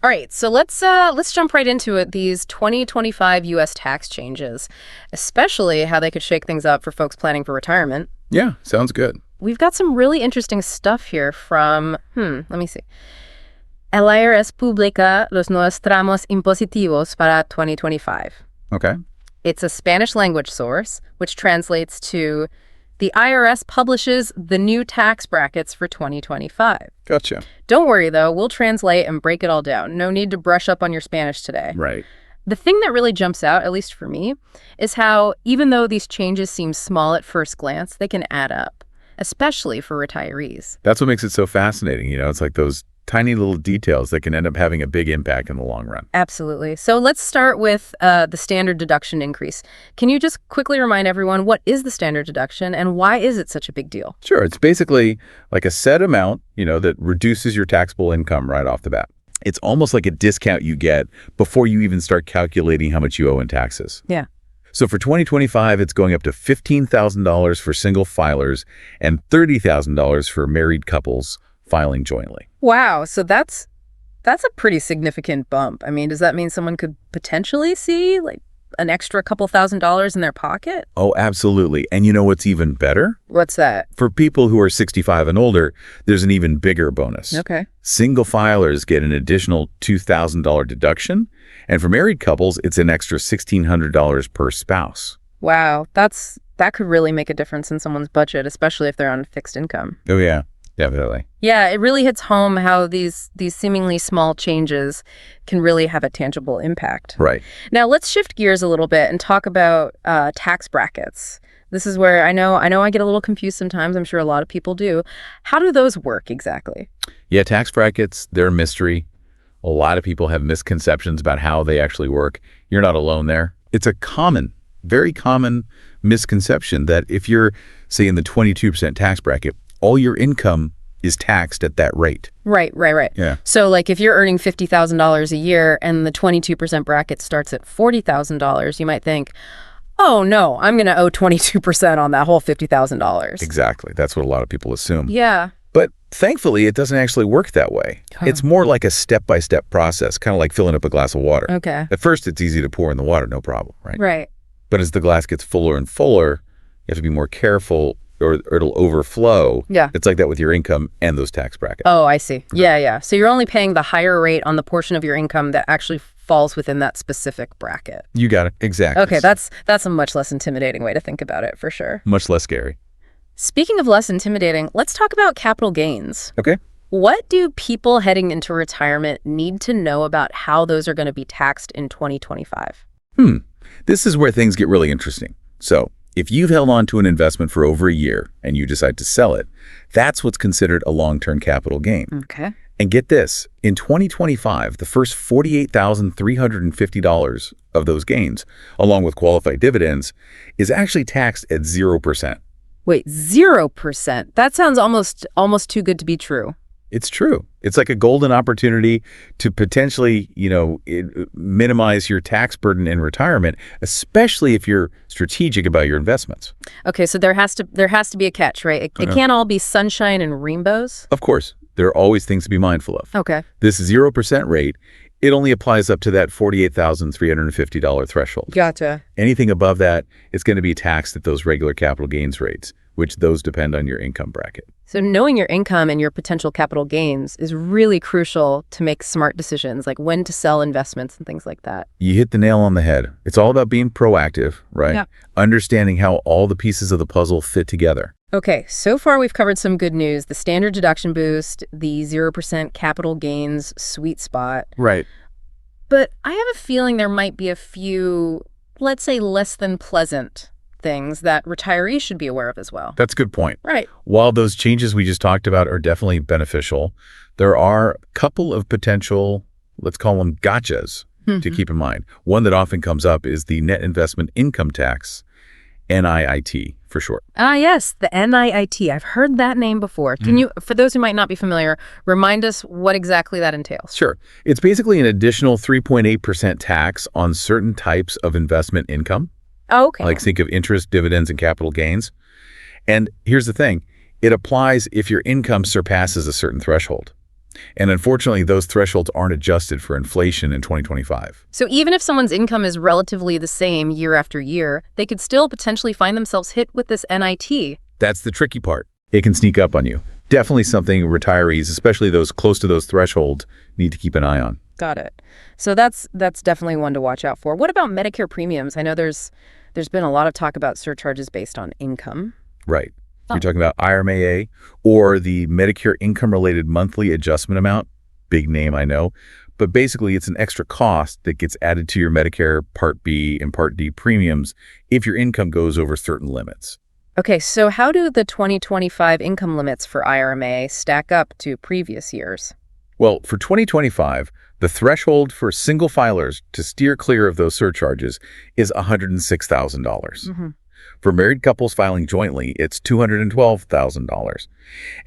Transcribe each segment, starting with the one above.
All right, so let's jump right into it. These 2025 U.S. tax changes, especially how they could shake things up for folks planning for retirement. Yeah, sounds good. We've got some really interesting stuff here from, let me see. El IRS publica los nuevos tramos impositivos para 2025. Okay. It's a Spanish language source, which translates to the IRS publishes the new tax brackets for 2025. Gotcha. Don't worry, though. We'll translate and break it all down. No need to brush up on your Spanish today. Right. The thing that really jumps out, at least for me, is how even though these changes seem small at first glance, they can add up, especially for retirees. That's what makes it so fascinating. It's like those tiny little details that can end up having a big impact in the long run. Absolutely. So let's start with the standard deduction increase. Can you just quickly remind everyone what is the standard deduction and why is it such a big deal? Sure. It's basically like a set amount, that reduces your taxable income right off the bat. It's almost like a discount you get before you even start calculating how much you owe in taxes. Yeah. So for 2025, it's going up to $15,000 for single filers and $30,000 for married couples filing jointly. Wow. So that's a pretty significant bump. I mean, does that mean someone could potentially see like an extra couple $1,000s in their pocket? Oh, absolutely. And you know what's even better? What's that? For people who are 65 and older, there's an even bigger bonus. Okay. Single filers get an additional $2,000 deduction. And for married couples, it's an extra $1,600 per spouse. Wow. That could really make a difference in someone's budget, especially if they're on fixed income. Oh, yeah. Definitely. Yeah, it really hits home how these seemingly small changes can really have a tangible impact. Right. Now, let's shift gears a little bit and talk about tax brackets. This is where I know I get a little confused sometimes. I'm sure a lot of people do. How do those work exactly? Yeah, tax brackets, they're a mystery. A lot of people have misconceptions about how they actually work. You're not alone there. It's a very common misconception that if you're, say, in the 22% tax bracket, all your income is taxed at that rate. Right. Yeah. So like if you're earning $50,000 a year and the 22% bracket starts at $40,000, you might think, oh no, I'm going to owe 22% on that whole $50,000. Exactly. That's what a lot of people assume. Yeah. But thankfully, it doesn't actually work that way. It's more like a step-by-step process, kind of like filling up a glass of water. Okay. At first, it's easy to pour in the water, no problem, right? Right. But as the glass gets fuller and fuller, you have to be more careful or it'll overflow. Yeah. It's like that with your income and those tax brackets. Oh, I see. Yeah. So you're only paying the higher rate on the portion of your income that actually falls within that specific bracket. You got it. Exactly. Okay, that's a much less intimidating way to think about it, for sure. Much less scary. Speaking of less intimidating, let's talk about capital gains. Okay. What do people heading into retirement need to know about how those are going to be taxed in 2025? This is where things get really interesting. So if you've held on to an investment for over a year and you decide to sell it, that's what's considered a long-term capital gain. Okay. And get this, in 2025, the first $48,350 of those gains, along with qualified dividends, is actually taxed at 0%. Wait, 0%? That sounds almost too good to be true. It's true. It's like a golden opportunity to potentially, minimize your tax burden in retirement, especially if you're strategic about your investments. Okay, so there has to be a catch, right? It can't all be sunshine and rainbows? Of course. There are always things to be mindful of. Okay. This 0% rate, it only applies up to that $48,350 threshold. Gotcha. Anything above that is going to be taxed at those regular capital gains rates, which those depend on your income bracket. So knowing your income and your potential capital gains is really crucial to make smart decisions, like when to sell investments and things like that. You hit the nail on the head. It's all about being proactive, right? Yeah. Understanding how all the pieces of the puzzle fit together. Okay, so far we've covered some good news, the standard deduction boost, the 0% capital gains sweet spot. Right. But I have a feeling there might be a few, let's say, less than pleasant things that retirees should be aware of as well. That's a good point. Right. While those changes we just talked about are definitely beneficial, there are a couple of potential, let's call them gotchas, to keep in mind. One that often comes up is the net investment income tax, NIIT for short. Ah, yes, the NIIT. I've heard that name before. Can you, for those who might not be familiar, remind us what exactly that entails? Sure. It's basically an additional 3.8% tax on certain types of investment income. Oh, okay. Like think of interest, dividends, and capital gains. And here's the thing. It applies if your income surpasses a certain threshold. And unfortunately, those thresholds aren't adjusted for inflation in 2025. So even if someone's income is relatively the same year after year, they could still potentially find themselves hit with this NIT. That's the tricky part. It can sneak up on you. Definitely something retirees, especially those close to those thresholds, need to keep an eye on. Got it. So that's definitely one to watch out for. What about Medicare premiums? I know there's been a lot of talk about surcharges based on income. Right. Oh. You're talking about IRMAA or the Medicare Income-Related Monthly Adjustment Amount. Big name, I know. But basically, it's an extra cost that gets added to your Medicare Part B and Part D premiums if your income goes over certain limits. Okay, so how do the 2025 income limits for IRMA stack up to previous years? Well, for 2025, the threshold for single filers to steer clear of those surcharges is $106,000. Mm-hmm. For married couples filing jointly, it's $212,000.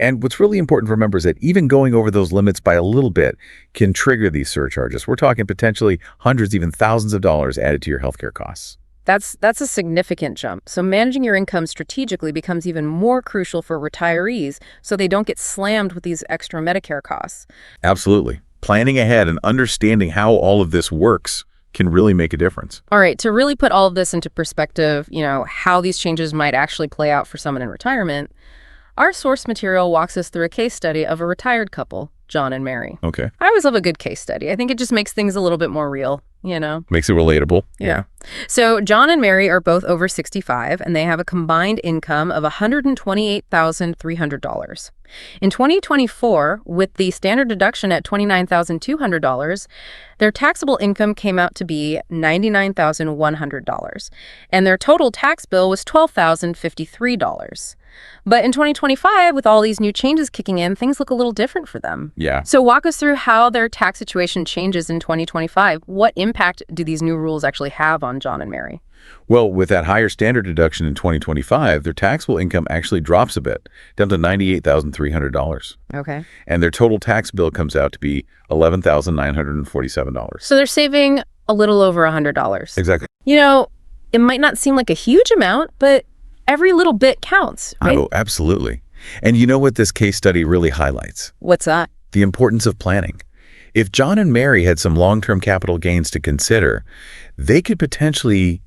And what's really important to remember is that even going over those limits by a little bit can trigger these surcharges. We're talking potentially hundreds, even thousands of dollars added to your healthcare costs. That's a significant jump. So managing your income strategically becomes even more crucial for retirees so they don't get slammed with these extra Medicare costs. Absolutely. Planning ahead and understanding how all of this works can really make a difference. All right, to really put all of this into perspective, how these changes might actually play out for someone in retirement, our source material walks us through a case study of a retired couple, John and Mary. Okay. I always love a good case study. I think it just makes things a little bit more real, Makes it relatable. Yeah. So John and Mary are both over 65, and they have a combined income of $128,300. In 2024, with the standard deduction at $29,200, their taxable income came out to be $99,100, and their total tax bill was $12,053. But in 2025, with all these new changes kicking in, things look a little different for them. Yeah. So walk us through how their tax situation changes in 2025. What impact do these new rules actually have on John and Mary? Well, with that higher standard deduction in 2025, their taxable income actually drops a bit, down to $98,300. Okay. And their total tax bill comes out to be $11,947. So they're saving a little over $100. Exactly. It might not seem like a huge amount, but every little bit counts, right? Oh, absolutely. And you know what this case study really highlights? What's that? The importance of planning. If John and Mary had some long-term capital gains to consider, they could potentially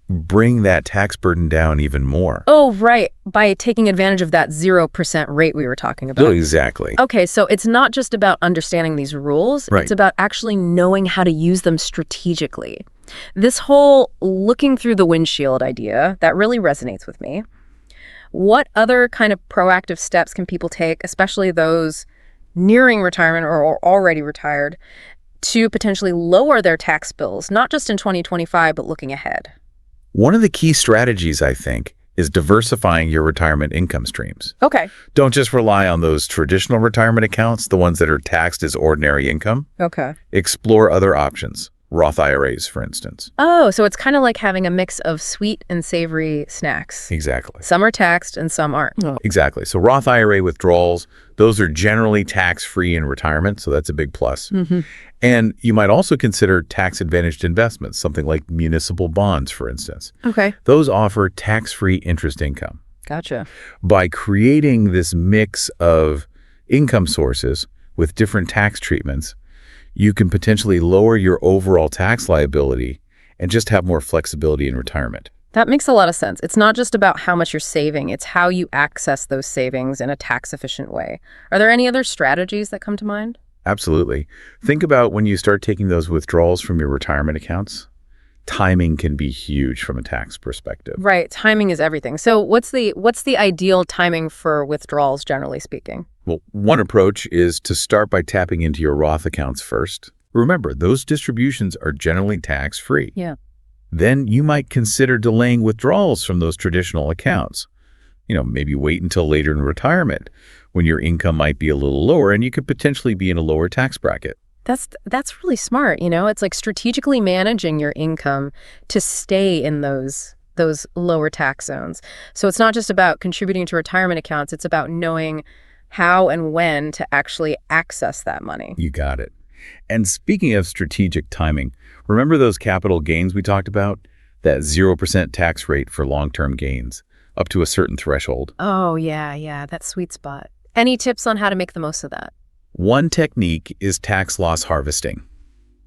bring that tax burden down even more. Oh, right. By taking advantage of that 0% rate we were talking about. Exactly. Okay, so it's not just about understanding these rules. Right. It's about actually knowing how to use them strategically. This whole looking through the windshield idea, that really resonates with me. What other kind of proactive steps can people take, especially those nearing retirement or already retired, to potentially lower their tax bills, not just in 2025, but looking ahead? One of the key strategies, I think, is diversifying your retirement income streams. Okay. Don't just rely on those traditional retirement accounts, the ones that are taxed as ordinary income. Okay. Explore other options. Roth IRAs, for instance. Oh, so it's kind of like having a mix of sweet and savory snacks. Exactly. Some are taxed and some aren't. Oh. Exactly. So Roth IRA withdrawals, those are generally tax-free in retirement, so that's a big plus. Mm-hmm. And you might also consider tax-advantaged investments, something like municipal bonds, for instance. Okay. Those offer tax-free interest income. Gotcha. By creating this mix of income sources with different tax treatments, you can potentially lower your overall tax liability and just have more flexibility in retirement. That makes a lot of sense. It's not just about how much you're saving, it's how you access those savings in a tax-efficient way. Are there any other strategies that come to mind? Absolutely. Think about when you start taking those withdrawals from your retirement accounts. Timing can be huge from a tax perspective. Right. Timing is everything. So what's the ideal timing for withdrawals, generally speaking? Well, one approach is to start by tapping into your Roth accounts first. Remember, those distributions are generally tax-free. Yeah. Then you might consider delaying withdrawals from those traditional accounts. Maybe wait until later in retirement when your income might be a little lower and you could potentially be in a lower tax bracket. That's really smart. It's like strategically managing your income to stay in those lower tax zones. So it's not just about contributing to retirement accounts, it's about knowing how and when to actually access that money. You got it. And speaking of strategic timing, remember those capital gains we talked about? That 0% tax rate for long-term gains, up to a certain threshold. Oh, yeah, that sweet spot. Any tips on how to make the most of that? One technique is tax loss harvesting.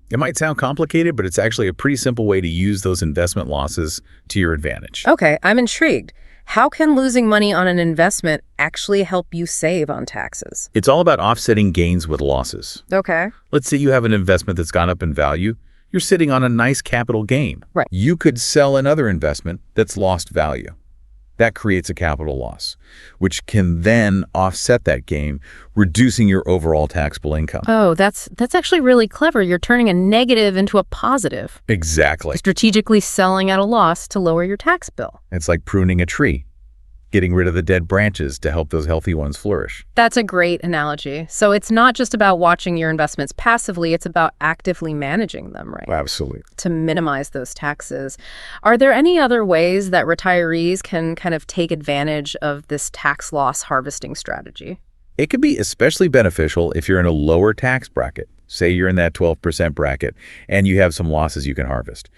It might sound complicated, but it's actually a pretty simple way to use those investment losses to your advantage. Okay, I'm intrigued. How can losing money on an investment actually help you save on taxes? It's all about offsetting gains with losses. Okay. Let's say you have an investment that's gone up in value. You're sitting on a nice capital gain. Right. You could sell another investment that's lost value. That creates a capital loss, which can then offset that gain, reducing your overall taxable income. Oh, that's actually really clever. You're turning a negative into a positive. Exactly. Strategically selling at a loss to lower your tax bill. It's like pruning a tree, getting rid of the dead branches to help those healthy ones flourish. That's a great analogy. So it's not just about watching your investments passively, it's about actively managing them, right? Absolutely. To minimize those taxes. Are there any other ways that retirees can kind of take advantage of this tax loss harvesting strategy? It could be especially beneficial if you're in a lower tax bracket. Say you're in that 12% bracket and you have some losses you can harvest.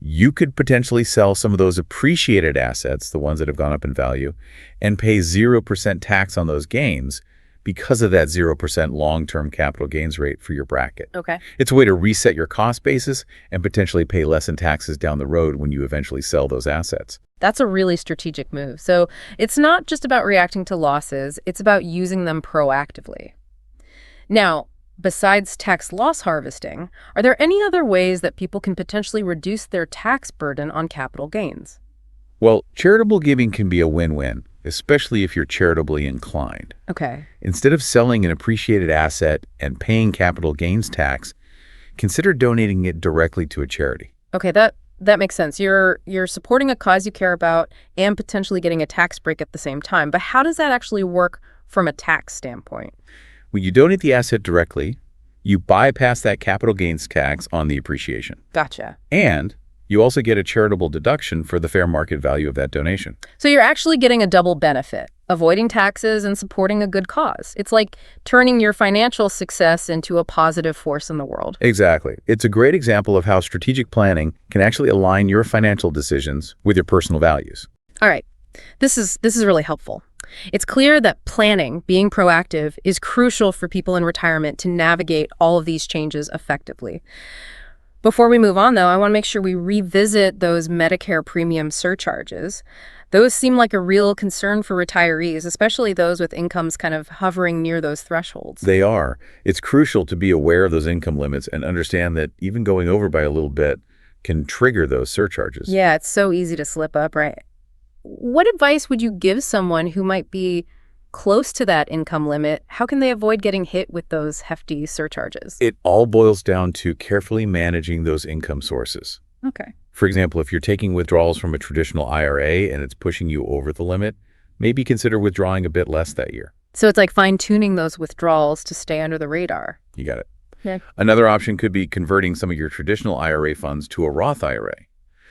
You could potentially sell some of those appreciated assets, the ones that have gone up in value, and pay 0% tax on those gains because of that 0% long-term capital gains rate for your bracket. Okay. It's a way to reset your cost basis and potentially pay less in taxes down the road when you eventually sell those assets. That's a really strategic move. So it's not just about reacting to losses, it's about using them proactively. Now, besides tax loss harvesting, are there any other ways that people can potentially reduce their tax burden on capital gains? Well, charitable giving can be a win-win, especially if you're charitably inclined. Okay. Instead of selling an appreciated asset and paying capital gains tax, consider donating it directly to a charity. Okay, that makes sense. You're supporting a cause you care about and potentially getting a tax break at the same time. But how does that actually work from a tax standpoint? When you donate the asset directly, you bypass that capital gains tax on the appreciation. Gotcha. And you also get a charitable deduction for the fair market value of that donation. So you're actually getting a double benefit, avoiding taxes and supporting a good cause. It's like turning your financial success into a positive force in the world. Exactly. It's a great example of how strategic planning can actually align your financial decisions with your personal values. All right. This is really helpful. It's clear that planning, being proactive, is crucial for people in retirement to navigate all of these changes effectively. Before we move on, though, I want to make sure we revisit those Medicare premium surcharges. Those seem like a real concern for retirees, especially those with incomes kind of hovering near those thresholds. They are. It's crucial to be aware of those income limits and understand that even going over by a little bit can trigger those surcharges. Yeah, it's so easy to slip up, right? What advice would you give someone who might be close to that income limit? How can they avoid getting hit with those hefty surcharges? It all boils down to carefully managing those income sources. Okay. For example, if you're taking withdrawals from a traditional IRA and it's pushing you over the limit, maybe consider withdrawing a bit less that year. So it's like fine-tuning those withdrawals to stay under the radar. You got it. Yeah. Another option could be converting some of your traditional IRA funds to a Roth IRA.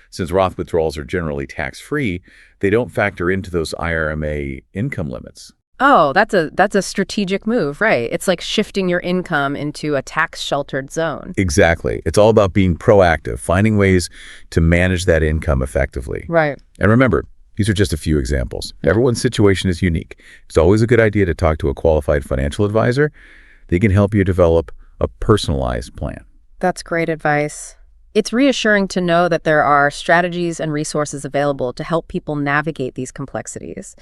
Since Roth withdrawals are generally tax-free, they don't factor into those IRMA income limits. Oh, that's a strategic move, right? It's like shifting your income into a tax-sheltered zone. Exactly. It's all about being proactive, finding ways to manage that income effectively. Right. And remember, these are just a few examples. Everyone's situation is unique. It's always a good idea to talk to a qualified financial advisor. They can help you develop a personalized plan. That's great advice. It's reassuring to know that there are strategies and resources available to help people navigate these complexities.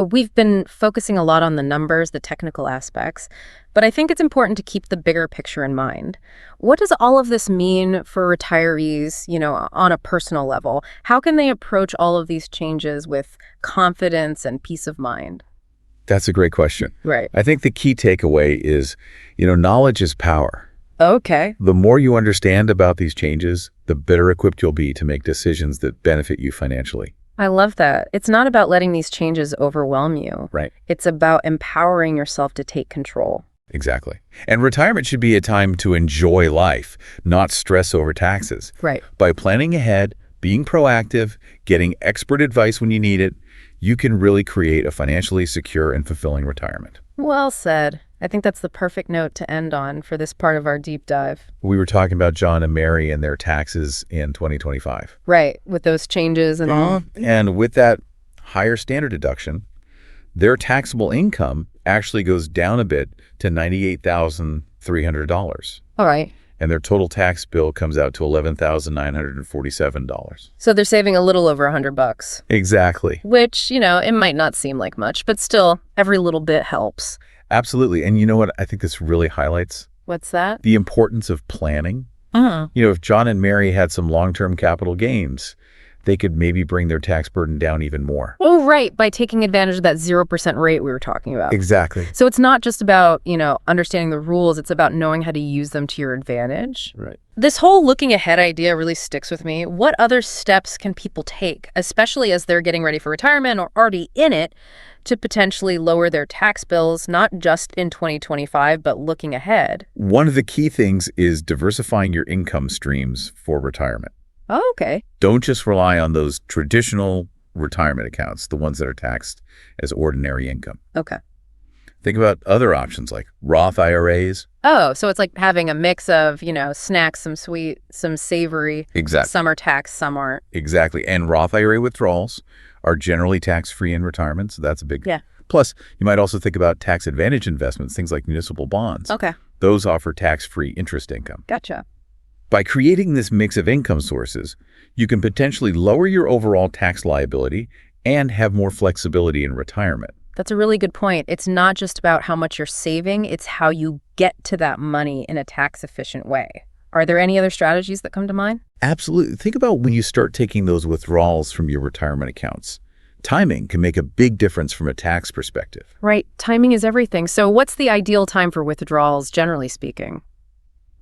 We've been focusing a lot on the numbers, the technical aspects, but I think it's important to keep the bigger picture in mind. What does all of this mean for retirees, on a personal level? How can they approach all of these changes with confidence and peace of mind? That's a great question. Right. I think the key takeaway is, knowledge is power. Okay. The more you understand about these changes, the better equipped you'll be to make decisions that benefit you financially. I love that. It's not about letting these changes overwhelm you. Right. It's about empowering yourself to take control. Exactly. And retirement should be a time to enjoy life, not stress over taxes. Right. By planning ahead, being proactive, getting expert advice when you need it, you can really create a financially secure and fulfilling retirement. Well said. I think that's the perfect note to end on for this part of our deep dive. We were talking about John and Mary and their taxes in 2025. Right, with those changes and all. And with that higher standard deduction, their taxable income actually goes down a bit to $98,300. All right. And their total tax bill comes out to $11,947. So they're saving a little over $100. Exactly. Which, it might not seem like much, but still, every little bit helps. Absolutely. And you know what I think this really highlights? What's that? The importance of planning. Uh-huh. If John and Mary had some long-term capital gains, they could maybe bring their tax burden down even more. Oh, right, by taking advantage of that 0% rate we were talking about. Exactly. So it's not just about, understanding the rules. It's about knowing how to use them to your advantage. Right. This whole looking ahead idea really sticks with me. What other steps can people take, especially as they're getting ready for retirement or already in it, to potentially lower their tax bills, not just in 2025, but looking ahead? One of the key things is diversifying your income streams for retirement. Oh, okay. Don't just rely on those traditional retirement accounts, the ones that are taxed as ordinary income. Okay. Think about other options like Roth IRAs. Oh, so it's like having a mix of, snacks, some sweet, some savory. Exactly. Some are taxed, some aren't. Exactly. And Roth IRA withdrawals are generally tax-free in retirement, so that's a big... Yeah. Plus, you might also think about tax advantage investments, things like municipal bonds. Okay. Those offer tax-free interest income. Gotcha. By creating this mix of income sources, you can potentially lower your overall tax liability and have more flexibility in retirement. That's a really good point. It's not just about how much you're saving, it's how you get to that money in a tax-efficient way. Are there any other strategies that come to mind? Absolutely. Think about when you start taking those withdrawals from your retirement accounts. Timing can make a big difference from a tax perspective. Right. Timing is everything. So what's the ideal time for withdrawals, generally speaking?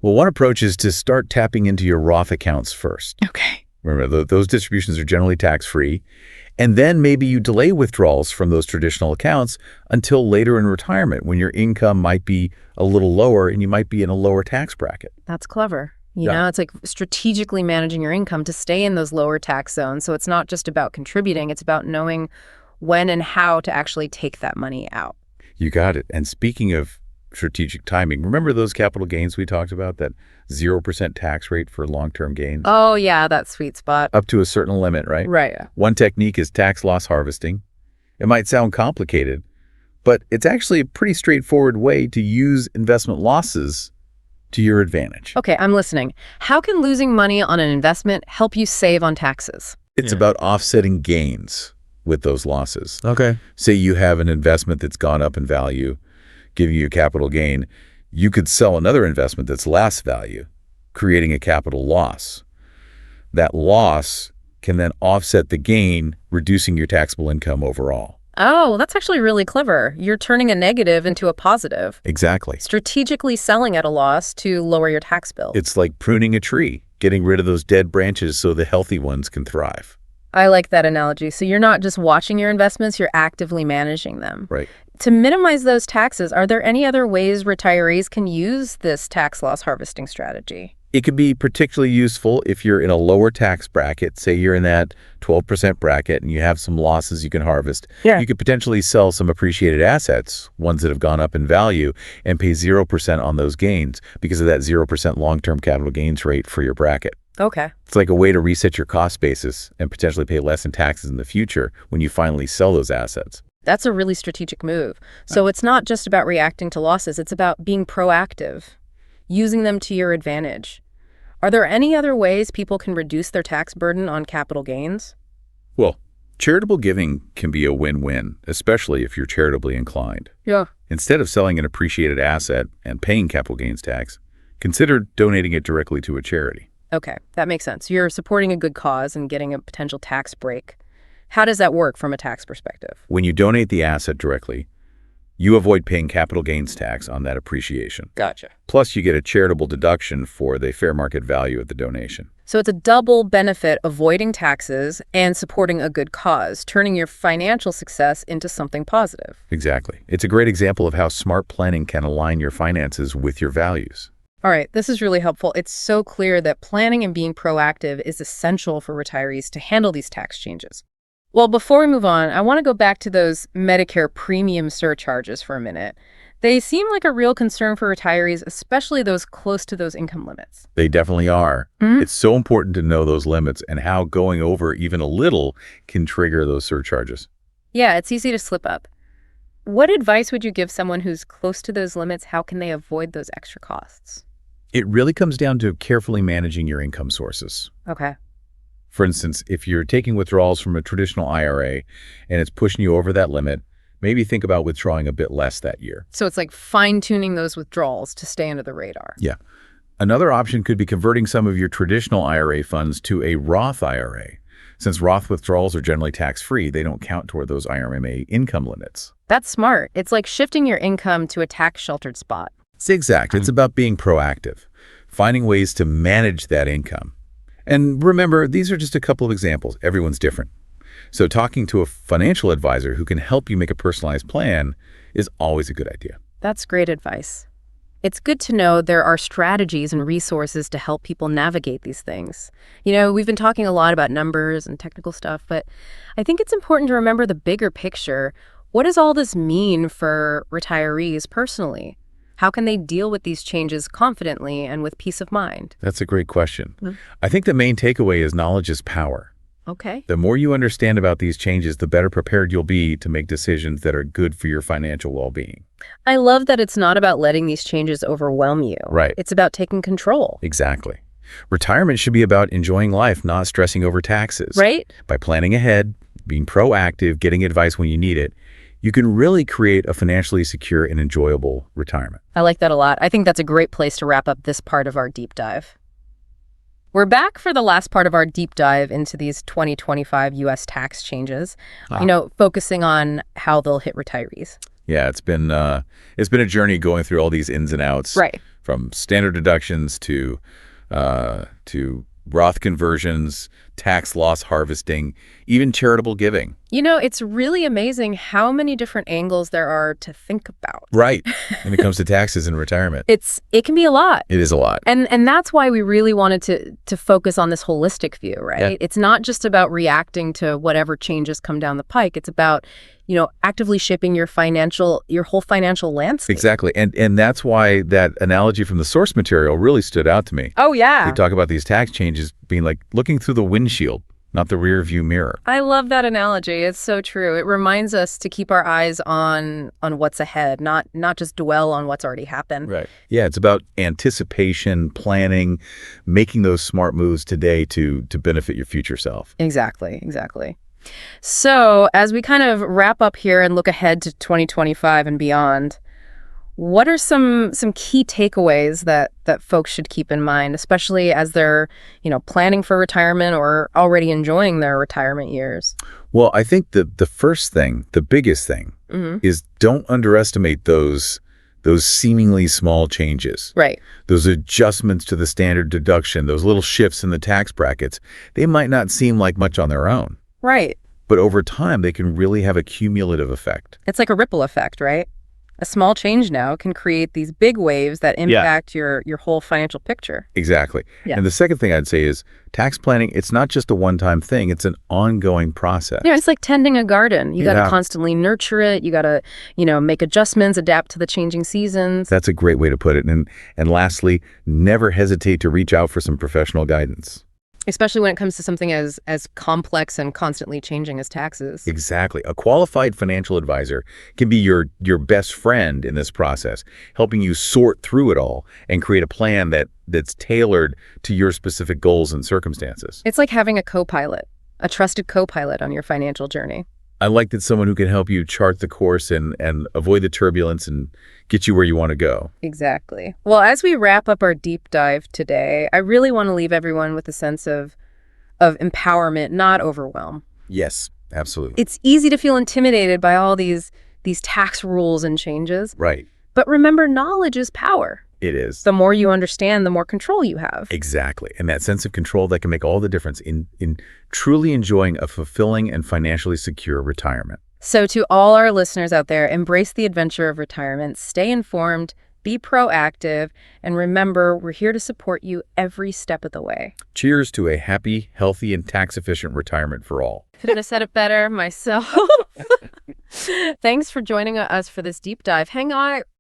Well, one approach is to start tapping into your Roth accounts first. Okay. Remember, those distributions are generally tax-free. And then maybe you delay withdrawals from those traditional accounts until later in retirement when your income might be a little lower and you might be in a lower tax bracket. That's clever. It's like strategically managing your income to stay in those lower tax zones. So it's not just about contributing. It's about knowing when and how to actually take that money out. You got it. And speaking of strategic timing, remember those capital gains we talked about, that 0% tax rate for long-term gains? Oh, yeah, that sweet spot. Up to a certain limit, right? Right. One technique is tax loss harvesting. It might sound complicated, but it's actually a pretty straightforward way to use investment losses to your advantage. Okay, I'm listening. How can losing money on an investment help you save on taxes? It's about offsetting gains with those losses. Okay. Say you have an investment that's gone up in value, giving you a capital gain. You could sell another investment that's less value, creating a capital loss. That loss can then offset the gain, reducing your taxable income overall. Oh, that's actually really clever. You're turning a negative into a positive. Exactly. Strategically selling at a loss to lower your tax bill. It's like pruning a tree, getting rid of those dead branches so the healthy ones can thrive. I like that analogy. So you're not just watching your investments, you're actively managing them. Right. To minimize those taxes, are there any other ways retirees can use this tax loss harvesting strategy? It could be particularly useful if you're in a lower tax bracket. Say you're in that 12% bracket and you have some losses you can harvest. Yeah. You could potentially sell some appreciated assets, ones that have gone up in value, and pay 0% on those gains because of that 0% long-term capital gains rate for your bracket. Okay. It's like a way to reset your cost basis and potentially pay less in taxes in the future when you finally sell those assets. That's a really strategic move. So it's not just about reacting to losses, it's about being proactive, using them to your advantage. Are there any other ways people can reduce their tax burden on capital gains? Well, charitable giving can be a win-win, especially if you're charitably inclined. Yeah. Instead of selling an appreciated asset and paying capital gains tax, consider donating it directly to a charity. Okay, that makes sense. You're supporting a good cause and getting a potential tax break. How does that work from a tax perspective? When you donate the asset directly, you avoid paying capital gains tax on that appreciation. Gotcha. Plus, you get a charitable deduction for the fair market value of the donation. So it's a double benefit, avoiding taxes and supporting a good cause, turning your financial success into something positive. Exactly. It's a great example of how smart planning can align your finances with your values. All right, this is really helpful. It's so clear that planning and being proactive is essential for retirees to handle these tax changes. Well, before we move on, I want to go back to those Medicare premium surcharges for a minute. They seem like a real concern for retirees, especially those close to those income limits. They definitely are. Mhm. It's so important to know those limits and how going over even a little can trigger those surcharges. Yeah, it's easy to slip up. What advice would you give someone who's close to those limits? How can they avoid those extra costs? It really comes down to carefully managing your income sources. Okay. For instance, if you're taking withdrawals from a traditional IRA and it's pushing you over that limit, maybe think about withdrawing a bit less that year. So it's like fine-tuning those withdrawals to stay under the radar. Yeah. Another option could be converting some of your traditional IRA funds to a Roth IRA. Since Roth withdrawals are generally tax-free, they don't count toward those IRA income limits. That's smart. It's like shifting your income to a tax-sheltered spot. It's exact. It's about being proactive, finding ways to manage that income. And remember, these are just a couple of examples. Everyone's different. So talking to a financial advisor who can help you make a personalized plan is always a good idea. That's great advice. It's good to know there are strategies and resources to help people navigate these things. You know, we've been talking a lot about numbers and technical stuff, but I think it's important to remember the bigger picture. What does all this mean for retirees personally? How can they deal with these changes confidently and with peace of mind? That's a great question. I think the main takeaway is knowledge is power. Okay. The more you understand about these changes, the better prepared you'll be to make decisions that are good for your financial well-being. I love that it's not about letting these changes overwhelm you. Right. It's about taking control. Exactly. Retirement should be about enjoying life, not stressing over taxes. Right? By planning ahead, being proactive, getting advice when you need it, you can really create a financially secure and enjoyable retirement. I like that a lot. I think that's a great place to wrap up this part of our deep dive. We're back for the last part of our deep dive into these 2025 U.S. tax changes, focusing on how they'll hit retirees. Yeah, it's been a journey going through all these ins and outs. Right. From standard deductions to Roth conversions, tax loss harvesting, even charitable giving. You know, it's really amazing how many different angles there are to think about. Right. When it comes to taxes and retirement. It can be a lot. It is a lot. And that's why we really wanted to focus on this holistic view, right? Yeah. It's not just about reacting to whatever changes come down the pike. It's about, actively shaping your whole financial landscape. Exactly. And that's why that analogy from the source material really stood out to me. Oh, yeah. They talk about these tax changes being like looking through the windshield, not the rear view mirror. I love that analogy. It's so true. It reminds us to keep our eyes on what's ahead, not just dwell on what's already happened. Right. Yeah, it's about anticipation, planning, making those smart moves today to benefit your future self. Exactly. So as we kind of wrap up here and look ahead to 2025 and beyond, what are some key takeaways that folks should keep in mind, especially as they're, planning for retirement or already enjoying their retirement years? Well, I think the first thing, the biggest thing, is don't underestimate those seemingly small changes. Right. Those adjustments to the standard deduction, those little shifts in the tax brackets, they might not seem like much on their own. Right. But over time, they can really have a cumulative effect. It's like a ripple effect, right? A small change now can create these big waves that impact your whole financial picture. Exactly. Yeah. And the second thing I'd say is tax planning, it's not just a one-time thing. It's an ongoing process. Yeah, it's like tending a garden. You got to constantly nurture it. You got to, make adjustments, adapt to the changing seasons. That's a great way to put it. And lastly, never hesitate to reach out for some professional guidance. Especially when it comes to something as complex and constantly changing as taxes. Exactly. A qualified financial advisor can be your best friend in this process, helping you sort through it all and create a plan that's tailored to your specific goals and circumstances. It's like having a co-pilot, a trusted co-pilot on your financial journey. I like that someone who can help you chart the course and avoid the turbulence and get you where you want to go. Exactly. Well, as we wrap up our deep dive today, I really want to leave everyone with a sense of empowerment, not overwhelm. Yes, absolutely. It's easy to feel intimidated by all these tax rules and changes. Right. But remember, knowledge is power. It is. The more you understand, the more control you have. Exactly. And that sense of control that can make all the difference in truly enjoying a fulfilling and financially secure retirement. So to all our listeners out there, embrace the adventure of retirement, stay informed, be proactive, and remember, we're here to support you every step of the way. Cheers to a happy, healthy, and tax-efficient retirement for all. Couldn't have said it better myself. Thanks for joining us for this deep dive. Hang on.